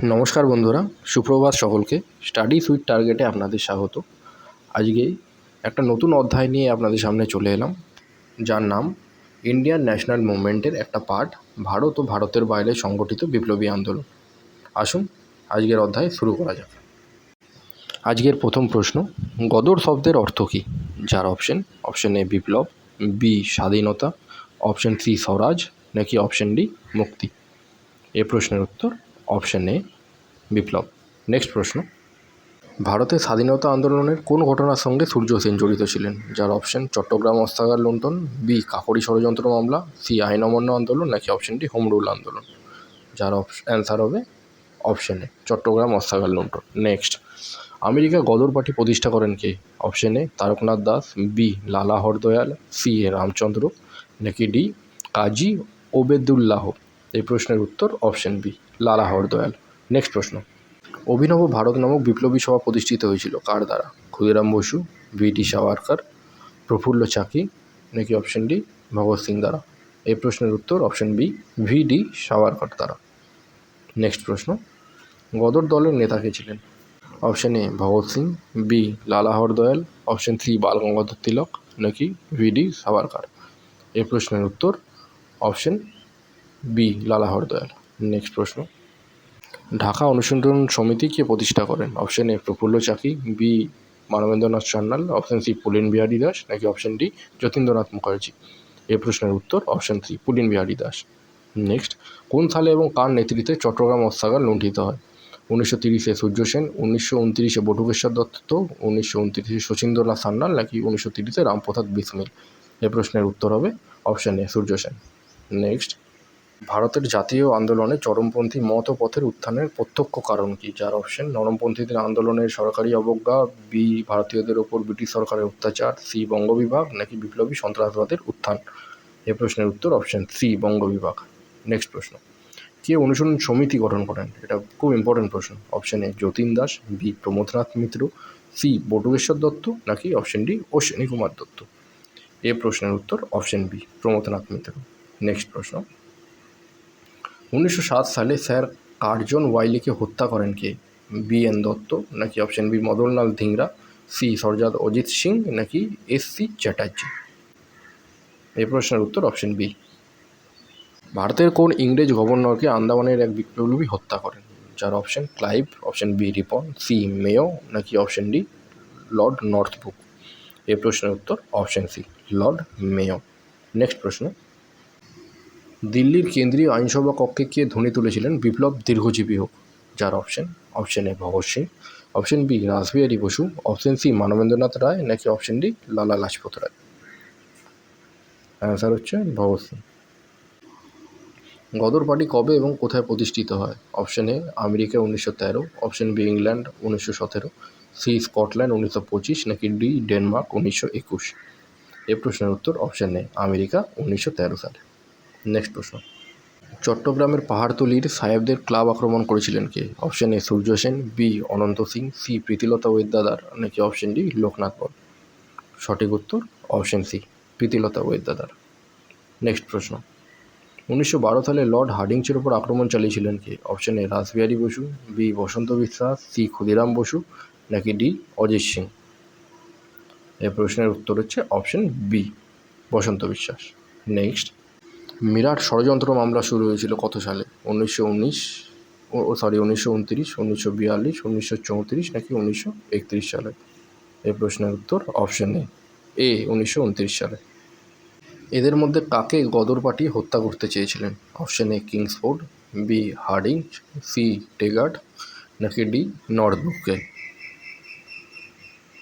নমস্কার বন্ধুরা, সুপ্রভাত সকলকে। স্টাডিজ উইথ টার্গেটে আপনাদের স্বাগত। আজকে একটা নতুন অধ্যায় নিয়ে আপনাদের সামনে চলে এলাম, যার নাম ইন্ডিয়ান ন্যাশনাল মুভমেন্টের একটা পার্ট, ভারত ও ভারতের বাইরে সংগঠিত বিপ্লবী আন্দোলন। আসুন আজকের অধ্যায় শুরু করা যাক। আজকের প্রথম প্রশ্ন, গদর শব্দের অর্থ কী? যার অপশন এ বিপ্লব, বি স্বাধীনতা, অপশন সি স্বরাজ, নাকি অপশন ডি মুক্তি। এই প্রশ্নের উত্তর অপশন এ বিপ্লব। নেক্সট প্রশ্ন, ভারতের স্বাধীনতা আন্দোলনের কোন ঘটনার সঙ্গে সূর্য সেন জড়িত ছিলেন? যার অপশন চট্টগ্রাম অস্ত্রাগার লুণ্ঠন, বি কাকোরি ষড়যন্ত্র মামলা, সি আইন অমান্য আন্দোলন, নাকি অপশন ডি হোম রুল আন্দোলন। যার অ্যান্সার হবে অপশন এ চট্টগ্রাম অস্ত্রাগার লুণ্ঠন। নেক্সট, আমেরিকা গদর পার্টি প্রতিষ্ঠা করেন কে? Option A Taraknath Das, B Lala Hardayal, C Ramchandra, নাকি ডি কাজী ওবেদুল্লাহ। এই প্রশ্নের উত্তর option B Lala Har Dayal. Next প্রশ্ন, অভিনব ভারত নামক বিপ্লবী সভা প্রতিষ্ঠিত হয়েছিল কার দ্বারা? ক্ষুদিরাম বসু, ভি.ডি. সাভারকর, প্রফুল্ল চাকি, নাকি অপশন ডি ভগৎ সিং দ্বারা। এই প্রশ্নের উত্তর অপশন বি ভি.ডি. সাভারকর দ্বারা। নেক্সট প্রশ্ন, গদর দলের নেতা কে ছিলেন? Option A Bhagat Singh, B Lala Hardayal, option C Bal Gangadhar Tilak, নাকি ভি.ডি. সাভারকর। এই প্রশ্নের উত্তর option B Lala Har Dayal. Next প্রশ্ন, ঢাকা অনুসন্ধান সমিতি কে প্রতিষ্ঠা করেন? Option A Prafulla Chaki, B Manabendranath Sanyal, option C Pulin Bihari Das, নাকি অপশন ডি যতীন্দ্রনাথ মুখার্জি। এই প্রশ্নের উত্তর option C Pulin Bihari Das. Next, কোন সালে এবং কার নেতৃত্বে চট্টগ্রাম অস্ত্রাগার লুণ্ঠিত হয়? 1930-এ সূর্য সেন, 1929-এ বটুকেশ্বর দত্ত, 1929-এ শচীন্দ্রনাথ সান্যাল, নাকি 1930-এ রামপ্রসাদ বিসমিল। এই প্রশ্নের উত্তর হবে option A Surya Sen. Next, ভারতের জাতীয় আন্দোলনে চরমপন্থী মত ও পথের উত্থানের প্রত্যক্ষ কারণ কি? যার অপশন নরমপন্থীদের আন্দোলনের সরকারি অবজ্ঞা, বি ভারতীয়দের ওপর ব্রিটিশ সরকারের অত্যাচার, সি বঙ্গবিভাগ, নাকি বিপ্লবী সন্ত্রাসবাদের উত্থান। এই প্রশ্নের উত্তর অপশন সি বঙ্গবিভাগ। নেক্সট প্রশ্ন, কে অনুসরণ সমিতি গঠন করেন? এটা খুব ইম্পর্টেন্ট প্রশ্ন। Option A Jatin Das, B Pramathanath Mitra, C Batukeshwar Dutt, নাকি অপশন ডি অশ্বিনী কুমার দত্ত। এই প্রশ্নের উত্তর option B Pramathanath Mitra. Next প্রশ্ন, 1907 সালে স্যার কার্জন ওয়াইলিকে হত্যা করেন কে? বি এন দত্ত, নাকি option B Madanlal Dhingra, C Sardar Ajit Singh, নাকি এস সি চ্যাটার্জি। এই প্রশ্নের উত্তর অপশন বি। ভারতের কোন ইংরেজ গভর্নরকে আন্দামানের এক বিপ্লবী হত্যা করেন? যার option Clive, option B Ripon, C Mayo, নাকি অপশন ডি লর্ড নর্থব্রুক। এই প্রশ্নের উত্তর option C Lord Mayo. Next প্রশ্ন, দিল্লির কেন্দ্রীয় আইনসভা কক্ষে কে ধ্বনি তুলেছিলেন বিপ্লব দীর্ঘজীবী হোক? যার option A Bhagat Singh, option B Rashbehari Bose, option C Manabendranath Roy, নাকি option D Lala Lajpat Rai. Answer হচ্ছে ভগৎ সিং। গদর পার্টি কবে এবং কোথায় প্রতিষ্ঠিত হয়? Option A America 1913, option B England 1917, C Scotland 1925, নাকি ডি ডেনমার্ক 1921। এই প্রশ্নের উত্তর অপশন এ আমেরিকা 1913 সালে। নেক্সট প্রশ্ন, চট্টগ্রামের পাহাড়তলির সাহেবদের ক্লাব আক্রমণ করেছিলেন কে? Option A Surya Sen, B Ananta Singh, C Pritilata Waddedar, নাকি অপশন ডি লোকনাথ বল। সঠিক উত্তর option C Pritilata Waddedar. Next প্রশ্ন, 1912 সালে লর্ড হার্ডিঞ্জের ওপর আক্রমণ চালিয়েছিলেন কে? Option A Rashbehari Bose, B Basanta Biswas, C Khudiram Basu, নাকি ডি অজিত সিং। এই প্রশ্নের উত্তর হচ্ছে অপশন বি বসন্ত বিশ্বাস। নেক্সট, মিরাট ষড়যন্ত্র মামলা শুরু হয়েছিল কত সালে? 1919, 1929, 1942, 1934, নাকি 1931 সালে। এই প্রশ্নের উত্তর অপশন এ 1929 সালে। এদের মধ্যে কাকে গদর পার্টি হত্যা করতে চেয়েছিলেন? Option A Kingsford, B Hardinge, C Tegart, নাকি ডি নর্থব্রুককে।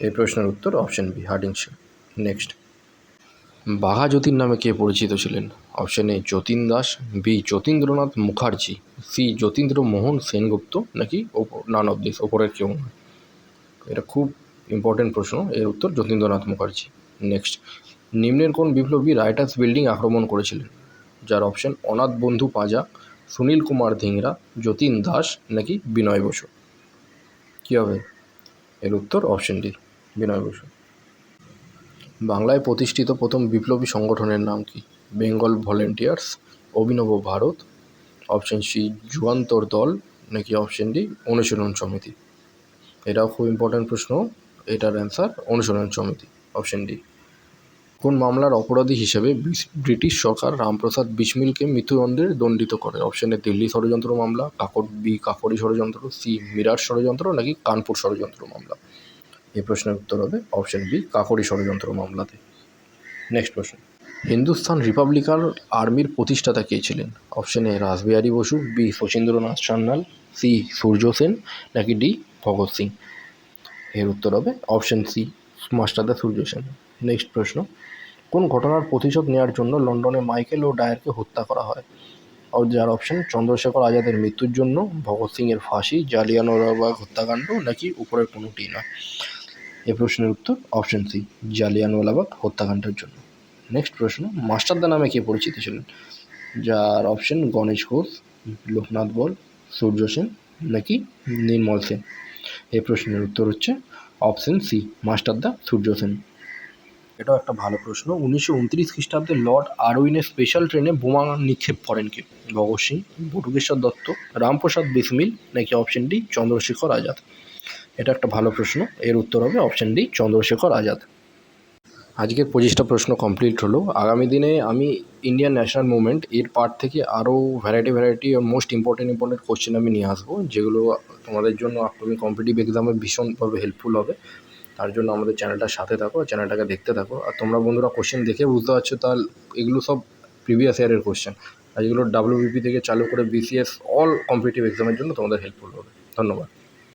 এই প্রশ্নের উত্তর option B Hardinge. Next, Bagha Jatin নামে কে পরিচিত ছিলেন? Option A Jatin Das, B Jatindranath Mukherjee, C Jatindra Mohan Sengupta, নাকি নান অফ দিস, ওপরের কেউ নয়। এটা খুব ইম্পর্টেন্ট প্রশ্ন, এর উত্তর যতীন্দ্রনাথ মুখার্জি। নেক্সট, নিম্নের কোন বিপ্লবী রাইটার্স বিল্ডিং আক্রমণ করেছিলেন? যার অপশন অনাথ বন্ধু পাঁজা, সুনীল কুমার ধিংরা, যতীন দাস, নাকি বিনয় বসু। কী হবে? এর উত্তর অপশন ডি বিনয় বসু। বাংলায় প্রতিষ্ঠিত প্রথম বিপ্লবী সংগঠনের নাম কি? বেঙ্গল ভলেন্টিয়ার্স, অভিনব ভারত, অপশন সি যুগান্তর দল, নাকি অপশন ডি অনুশীলন সমিতি? এটাও খুব ইম্পর্ট্যান্ট প্রশ্ন, এটার অ্যান্সার অনুশীলন সমিতি, অপশন ডি। কোন মামলার অপরাধী হিসেবে ব্রিটিশ সরকার রামপ্রসাদ বিসমিলকে মৃত্যুদণ্ডে দণ্ডিত করে? অপশন এ দিল্লি ষড়যন্ত্র মামলা, কাকোরি ষড়যন্ত্র, সি মিরাট ষড়যন্ত্র, নাকি কানপুর ষড়যন্ত্র মামলা? এই প্রশ্নের উত্তর হবে অপশন বি কাকোরি ষড়যন্ত্র মামলাতে। নেক্সট প্রশ্ন, হিন্দুস্তান রিপাবলিকান আর্মির প্রতিষ্ঠাতা কে ছিলেন? Option A Rashbehari Bose, B Sachindranath Sanyal, C Surya Sen, নাকি ডি ভগৎ সিং? এর উত্তর হবে option C Masterda Surya Sen. Next প্রশ্ন, কোন ঘটনার প্রতিশোধ নেওয়ার জন্য লন্ডনে মাইকেল ও ডায়ারকে হত্যা করা হয়? যার অপশন চন্দ্রশেখর আজাদের মৃত্যুর জন্য, ভগৎ সিংয়ের ফাঁসি, জালিয়ানওয়ালাবাগ হত্যাকাণ্ড, নাকি উপরের কোনোটি না? এই প্রশ্নের উত্তর অপশন সি জালিয়ানওয়ালাবাগ হত্যাকাণ্ডের জন্য। নেক্সট প্রশ্ন, মাস্টারদা নামে কে পরিচিত ছিলেন? যার অপশন গণেশ ঘোষ, লোকনাথ বল, সূর্য সেন, নাকি নির্মল সেন? এই প্রশ্নের উত্তর হচ্ছে অপশন সি মাস্টারদা সূর্য সেন। এটাও একটা ভালো প্রশ্ন। 1929 খ্রিস্টাব্দে লর্ড আরউইনের স্পেশাল ট্রেনে বোমা নিক্ষেপ করেন কে? ভগৎ সিং, বটুকেশ্বর দত্ত, রামপ্রসাদ বিসমিল, নাকি অপশন ডি চন্দ্রশেখর আজাদ? এটা একটা ভালো প্রশ্ন, এর উত্তর হবে অপশন ডি চন্দ্রশেখর আজাদ। আজকের 25টা প্রশ্ন কমপ্লিট হলো। আগামী দিনে আমি ইন্ডিয়ান ন্যাশনাল মুভমেন্ট এর পার্ট থেকে আরও ভ্যারাইটি মোস্ট ইম্পর্টেন্ট কোশ্চেন আমি নিয়ে আসবো, যেগুলো তোমাদের জন্য আপকামিং কম্পিটিটিভ এক্সামে ভীষণভাবে হেল্পফুল হবে। তার জন্য আমাদের চ্যানেলটার সাথে থাকো, চ্যানেলটাকে দেখতে থাকো। আর তোমরা বন্ধুরা কোশ্চেন দেখে বুঝতে পারছো, তাহলে এগুলো সব প্রিভিয়াস ইয়ারের কোশ্চেন, আর এগুলো WBP থেকে চালু করে BCS অল কম্পিটিটিভ এক্সামের জন্য তোমাদের হেল্পফুল হবে। ধন্যবাদ।